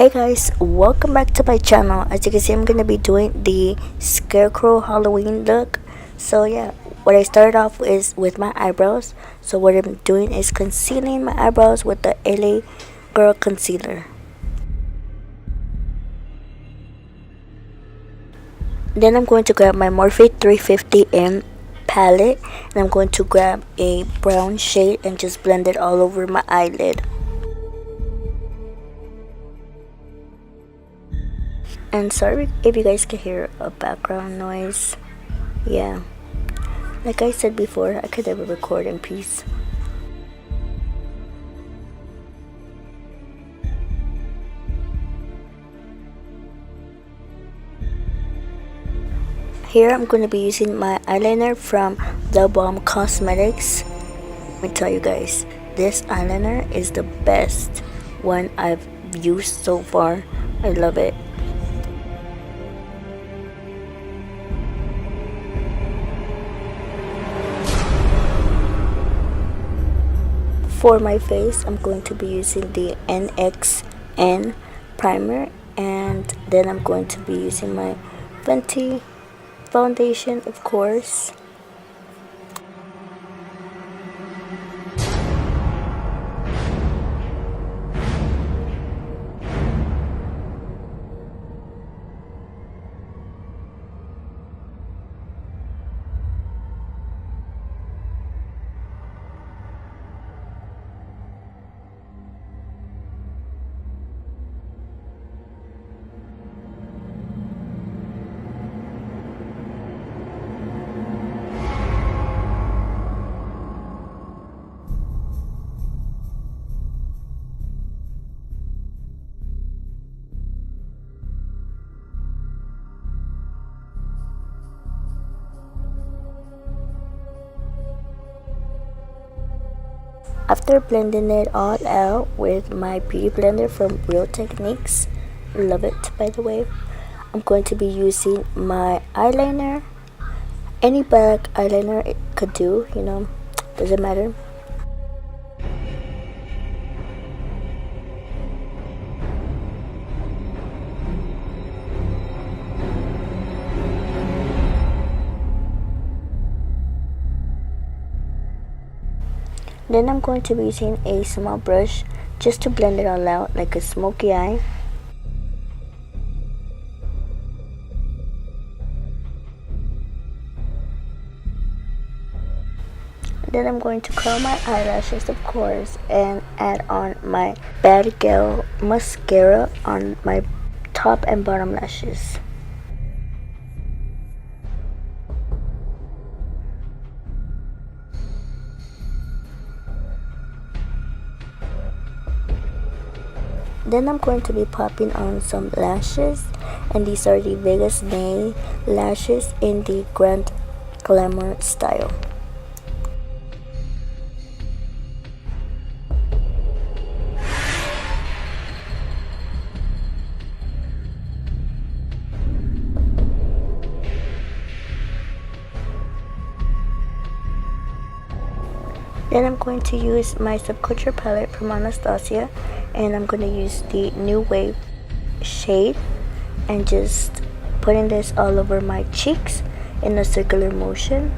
Hey guys, welcome back to my channel. As you can see, I'm gonna be doing the Scarecrow Halloween look. So yeah, what I started off is with my eyebrows. So what I'm doing is concealing my eyebrows with the LA Girl concealer. Then I'm going to grab my Morphe 350M palette, and I'm going to grab a brown shade and just blend it all over my eyelid. And sorry if you guys can hear a background noise. Yeah, like I said before, I could never record in peace. Here I'm going to be using my eyeliner from The Bomb Cosmetics. Let me tell you guys, this eyeliner is the best one I've used so far. I love it. For my face, I'm going to be using the NXN primer, and then I'm going to be using my Fenty foundation, of course. After blending it all out with my beauty blender from Real Techniques, love it by the way, I'm going to be using my eyeliner. Any black eyeliner it could do, doesn't matter. Then I'm going to be using a small brush just to blend it all out like a smoky eye. Then I'm going to curl my eyelashes, of course, and add on my Bad Girl mascara on my top and bottom lashes. Then I'm going to be popping on some lashes, and these are the Vegas Nay lashes in the Grand Glamour style. Then I'm going to use my Subculture palette from Anastasia, and I'm going to use the New Wave shade and just putting this all over my cheeks in a circular motion.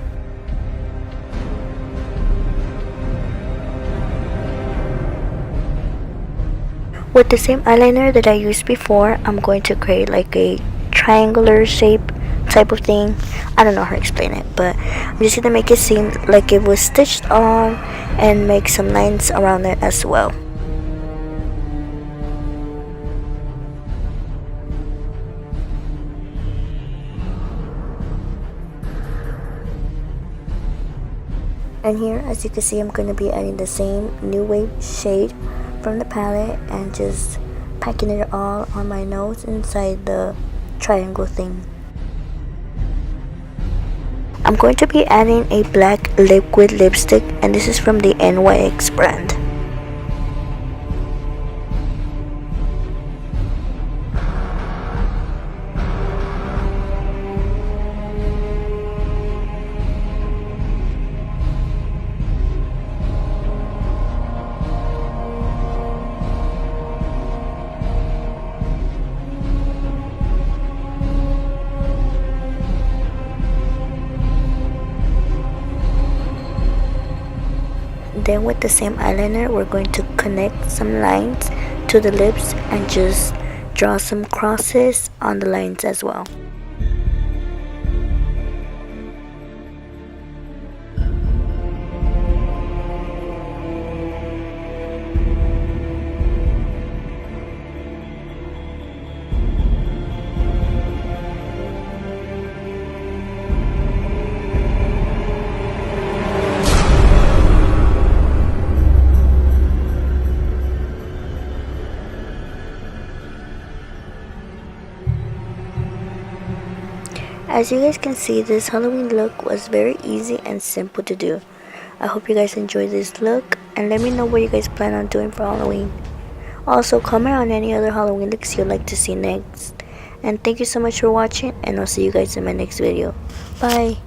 With the same eyeliner that I used before, I'm going to create like a triangular shape type of thing. I don't know how to explain it, but I'm just gonna make it seem like it was stitched on and make some lines around it as well. And here, as you can see, I'm going to be adding the same New Wave shade from the palette and just packing it all on my nose inside the triangle thing. I'm going to be adding a black liquid lipstick, and this is from the NYX brand. And then with the same eyeliner, we're going to connect some lines to the lips and just draw some crosses on the lines as well. As you guys can see, this Halloween look was very easy and simple to do. I hope you guys enjoyed this look, and let me know what you guys plan on doing for Halloween. Also, comment on any other Halloween looks you'd like to see next. And thank you so much for watching, and I'll see you guys in my next video. Bye!